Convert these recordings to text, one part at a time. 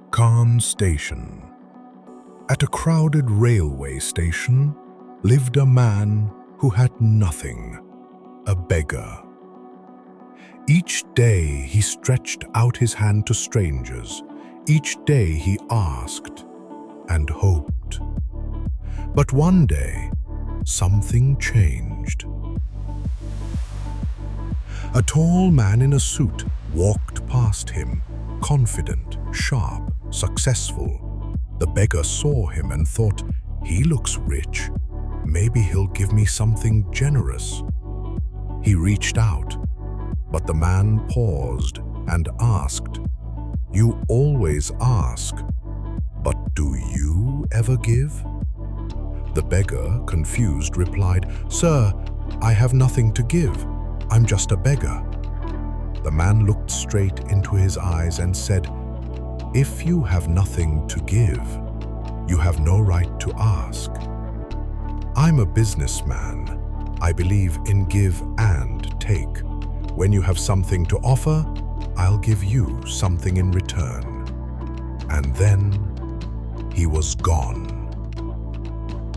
Khan Station. At a crowded railway station lived a man who had nothing, a beggar. Each day he stretched out his hand to strangers. Each day he asked and hoped. But one day, something changed. A tall man in a suit walked past him, confident, sharp, successful. The beggar saw him and thought, "He looks rich. Maybe he'll give me something generous." He reached out, but the man paused and asked, "You always ask, but do you ever give?" The beggar, confused, replied, "Sir, I have nothing to give. I'm just a beggar." The man looked straight into his eyes and said, "If you have nothing to give, you have no right to ask. I'm a businessman. I believe in give and take. When you have something to offer, I'll give you something in return." And then he was gone.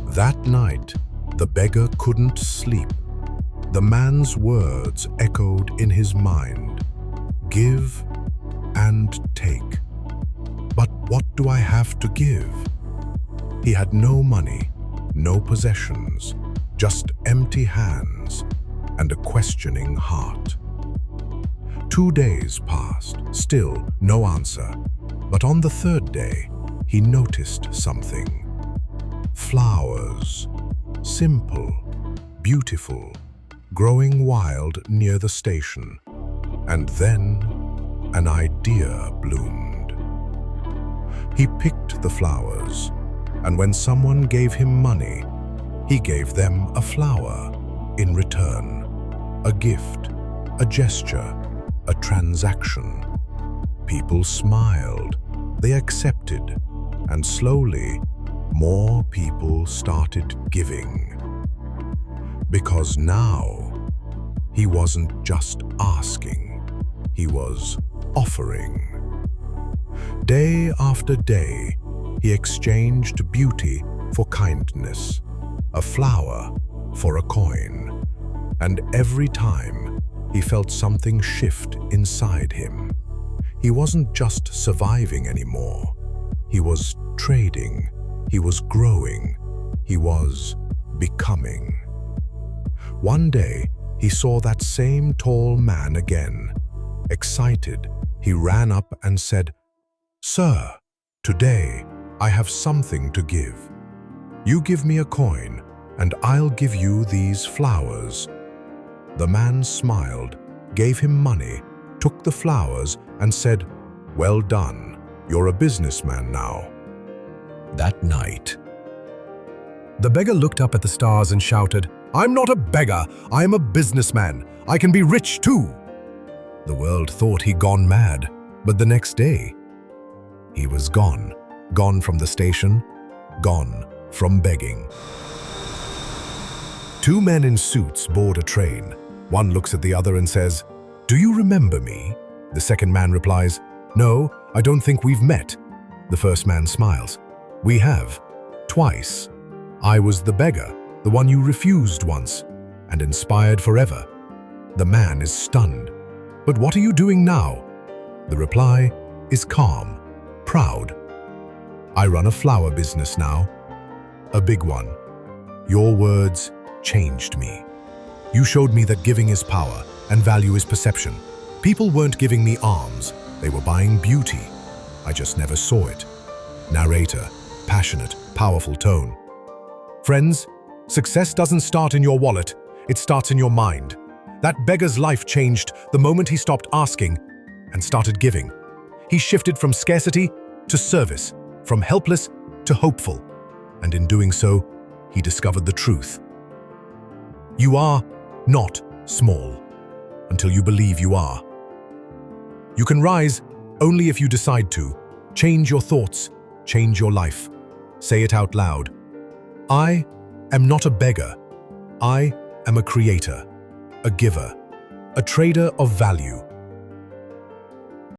That night, the beggar couldn't sleep. The man's words echoed in his mind. Give and take. But what do I have to give? He had no money, no possessions, just empty hands and a questioning heart. 2 days passed, still no answer. But on the third day, he noticed something. Flowers, simple, beautiful, growing wild near the station. And then an idea bloomed. He picked the flowers, and when someone gave him money, he gave them a flower in return. A gift, a gesture, a transaction. People smiled, they accepted, and slowly more people started giving. Because now he wasn't just asking, he was offering. Day after day, he exchanged beauty for kindness, a flower for a coin, and every time he felt something shift inside him. He wasn't just surviving anymore. He was trading, he was growing, he was becoming. One day, he saw that same tall man again. Excited, he ran up and said, "Sir, today I have something to give. You give me a coin, and I'll give you these flowers." The man smiled, gave him money, took the flowers, and said, "Well done, you're a businessman now." That night, the beggar looked up at the stars and shouted, "I'm not a beggar, I'm a businessman. I can be rich too." The world thought he'd gone mad, but the next day, he was gone. Gone from the station, gone from begging. Two men in suits board a train. One looks at the other and says, "Do you remember me?" The second man replies, "No, I don't think we've met." The first man smiles. "We have, twice. I was the beggar, the one you refused once, and inspired forever." The man is stunned. "But what are you doing now?" The reply is calm, proud. "I run a flower business now, a big one. Your words changed me. You showed me that giving is power and value is perception. People weren't giving me alms, they were buying beauty. I just never saw it." Narrator, passionate, powerful tone. Friends, success doesn't start in your wallet, it starts in your mind. That beggar's life changed the moment he stopped asking and started giving. He shifted from scarcity to service, from helpless to hopeful. And in doing so, he discovered the truth. You are not small until you believe you are. You can rise only if you decide to. Change your thoughts, change your life. Say it out loud. I am not a beggar. I am a creator, a giver, a trader of value,